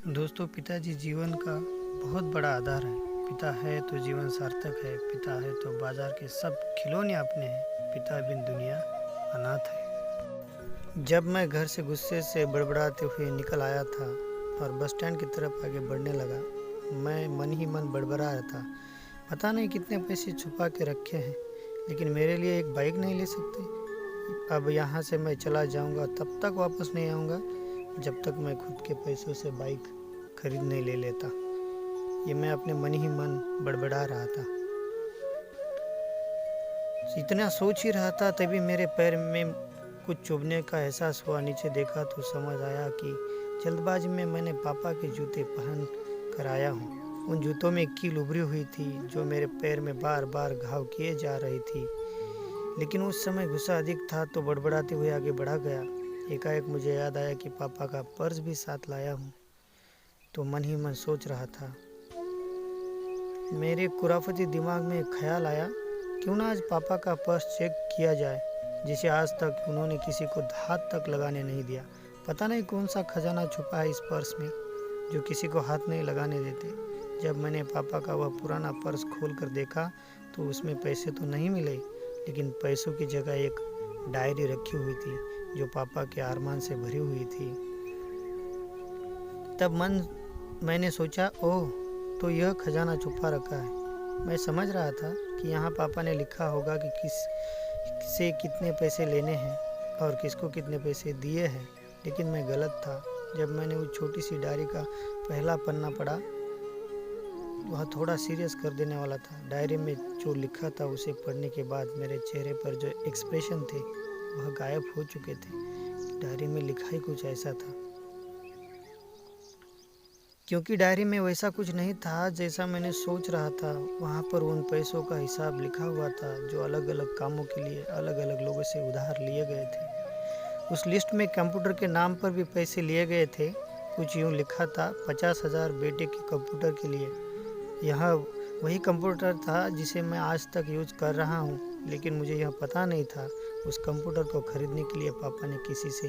दोस्तों, पिताजी जीवन का बहुत बड़ा आधार है। पिता है तो जीवन सार्थक है। पिता है तो बाजार के सब खिलौने अपने हैं। पिता बिन दुनिया अनाथ है। जब मैं घर से गुस्से से बड़बड़ाते हुए निकल आया था और बस स्टैंड की तरफ आगे बढ़ने लगा, मैं मन ही मन बड़बड़ा रहा था। पता नहीं कितने पैसे छुपा के रखे हैं, लेकिन मेरे लिए एक बाइक नहीं ले सकते। अब यहाँ से मैं चला जाऊँगा, तब तक वापस नहीं आऊँगा जब तक मैं खुद के पैसों से बाइक खरीद नहीं ले लेता। ये मैं अपने मन ही मन बड़बड़ा रहा था। इतना सोच ही रहा था, तभी मेरे पैर में कुछ चुभने का एहसास हुआ। नीचे देखा तो समझ आया कि जल्दबाजी में मैंने पापा के जूते पहन कर आया हूँ। उन जूतों में कील उभरी हुई थी जो मेरे पैर में बार बार घाव किए जा रही थी, लेकिन उस समय गुस्सा अधिक था तो बड़बड़ाते हुए आगे बढ़ा गया। एकाएक मुझे याद आया कि पापा का पर्स भी साथ लाया हूँ, तो मन ही मन सोच रहा था। मेरे खुराफती दिमाग में एक ख्याल आया, क्यों ना आज पापा का पर्स चेक किया जाए, जिसे आज तक उन्होंने किसी को हाथ तक लगाने नहीं दिया। पता नहीं कौन सा खजाना छुपा है इस पर्स में जो किसी को हाथ नहीं लगाने देते। जब मैंने पापा का वह पुराना पर्स खोल कर देखा तो उसमें पैसे तो नहीं मिले, लेकिन पैसों की जगह एक डायरी रखी हुई थी जो पापा के अरमान से भरी हुई थी। तब मैंने सोचा, ओह, तो यह खजाना छुपा रखा है। मैं समझ रहा था कि यहाँ पापा ने लिखा होगा कि किस से कितने पैसे लेने हैं और किसको कितने पैसे दिए हैं, लेकिन मैं गलत था। जब मैंने उस छोटी सी डायरी का पहला पन्ना पढ़ा, वह थोड़ा सीरियस कर देने वाला था। डायरी में जो लिखा था उसे पढ़ने के बाद मेरे चेहरे पर जो एक्सप्रेशन थे वह गायब हो चुके थे। डायरी में लिखा ही कुछ ऐसा था, क्योंकि डायरी में वैसा कुछ नहीं था जैसा मैंने सोच रहा था। वहाँ पर उन पैसों का हिसाब लिखा हुआ था जो अलग अलग कामों के लिए अलग अलग लोगों से उधार लिए गए थे। उस लिस्ट में कंप्यूटर के नाम पर भी पैसे लिए गए थे। कुछ यूँ लिखा था, 50,000 बेटे के कंप्यूटर के लिए। यह वही कंप्यूटर था जिसे मैं आज तक यूज कर रहा हूँ, लेकिन मुझे यह पता नहीं था उस कंप्यूटर को खरीदने के लिए पापा ने किसी से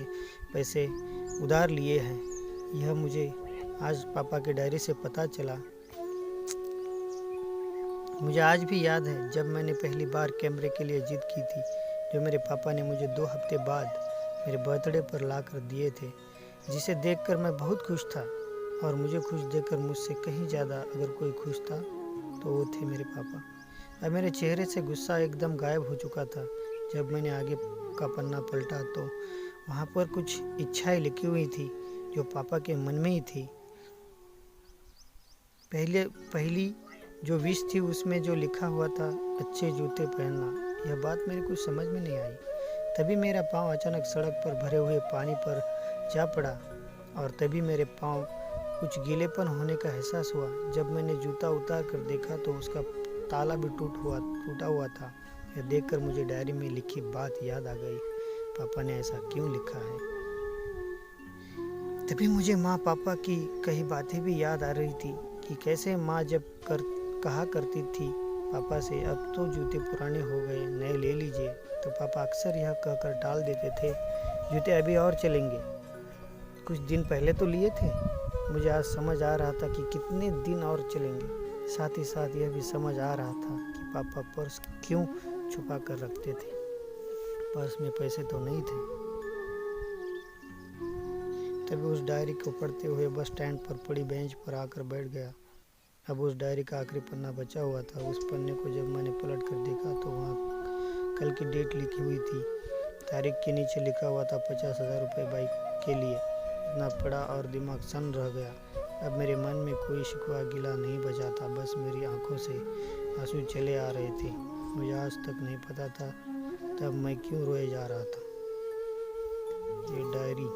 पैसे उधार लिए हैं। यह मुझे आज पापा की डायरी से पता चला। मुझे आज भी याद है जब मैंने पहली बार कैमरे के लिए जिद की थी, जो मेरे पापा ने मुझे 2 हफ्ते बाद मेरे बर्थडे पर ला कर दिए थे, जिसे देखकर मैं बहुत खुश था। और मुझे खुश देखकर मुझसे कहीं ज़्यादा अगर कोई खुश था तो वो थे मेरे पापा। अब मेरे चेहरे से गुस्सा एकदम गायब हो चुका था। जब मैंने आगे का पन्ना पलटा तो वहाँ पर कुछ इच्छाएं लिखी हुई थी जो पापा के मन में ही थी। पहली जो विश थी उसमें जो लिखा हुआ था, अच्छे जूते पहनना। यह बात मेरे कुछ समझ में नहीं आई। तभी मेरा पाँव अचानक सड़क पर भरे हुए पानी पर जा पड़ा और तभी मेरे पाँव कुछ गीलेपन होने का एहसास हुआ। जब मैंने जूता उतार कर देखा तो उसका ताला भी टूटा हुआ था। यह देखकर मुझे डायरी में लिखी बात याद आ गई, पापा ने ऐसा क्यों लिखा है। तभी मुझे माँ पापा की कई बातें भी याद आ रही थी कि कैसे माँ जब कहा करती थी पापा से, अब तो जूते पुराने हो गए, नए ले लीजिए, तो पापा अक्सर यह कहकर टाल देते थे, जूते अभी और चलेंगे, कुछ दिन पहले तो लिए थे। मुझे आज समझ आ रहा था कि कितने दिन और चलेंगे। साथ ही साथ यह भी समझ आ रहा था कि पापा पर्स क्यों छुपा कर रखते थे। पर्स में पैसे तो नहीं थे। तभी उस डायरी को पढ़ते हुए बस स्टैंड पर पड़ी बेंच पर आकर बैठ गया। अब उस डायरी का आखिरी पन्ना बचा हुआ था। उस पन्ने को जब मैंने पलट कर देखा तो वहाँ कल की डेट लिखी हुई थी। तारीख के नीचे लिखा हुआ था 50,000 रुपये बाइक के लिए। इतना पड़ा और दिमाग सन रह गया। अब मेरे मन में कोई शिकवा गिला नहीं बचा था, बस मेरी आंखों से आंसू चले आ रहे थे। मुझे आज तक नहीं पता था तब मैं क्यों रोए जा रहा था। ये डायरी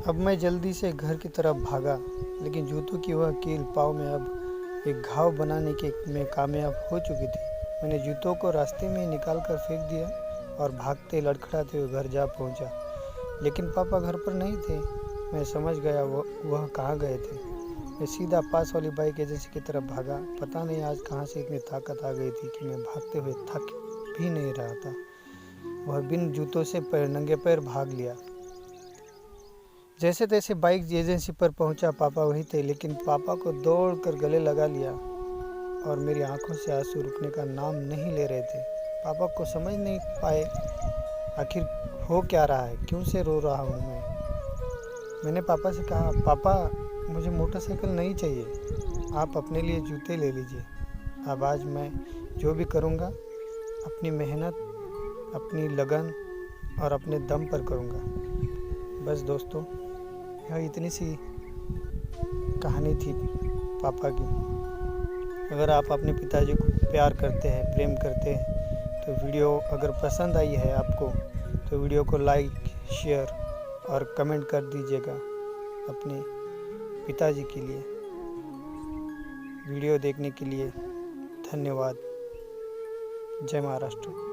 अब मैं जल्दी से घर की तरफ भागा, लेकिन जूतों की वह कील पाँव में अब एक घाव बनाने के में कामयाब हो चुकी थी। मैंने जूतों को रास्ते में निकाल कर फेंक दिया और भागते लड़खड़ाते हुए घर जा पहुंचा, लेकिन पापा घर पर नहीं थे। मैं समझ गया वह कहाँ गए थे। मैं सीधा पास वाली बाइक एजेंसी की तरफ भागा। पता नहीं आज कहाँ से इतनी ताकत आ गई थी कि मैं भागते हुए थक भी नहीं रहा था। वह बिन जूतों से नंगे पैर भाग लिया। जैसे तैसे बाइक एजेंसी पर पहुंचा। पापा वही थे, लेकिन पापा को दौड़कर गले लगा लिया और मेरी आंखों से आंसू रुकने का नाम नहीं ले रहे थे। पापा को समझ नहीं पाए आखिर हो क्या रहा है, क्यों से रो रहा हूँ मैं। मैंने पापा से कहा, पापा मुझे मोटरसाइकिल नहीं चाहिए, आप अपने लिए जूते ले लीजिए। अब आज मैं जो भी करूँगा अपनी मेहनत, अपनी लगन और अपने दम पर करूँगा। बस दोस्तों, यह इतनी सी कहानी थी पापा की। अगर आप अपने पिताजी को प्यार करते हैं, प्रेम करते हैं, तो वीडियो अगर पसंद आई है आपको तो वीडियो को लाइक, शेयर और कमेंट कर दीजिएगा अपने पिताजी के लिए। वीडियो देखने के लिए धन्यवाद। जय महाराष्ट्र।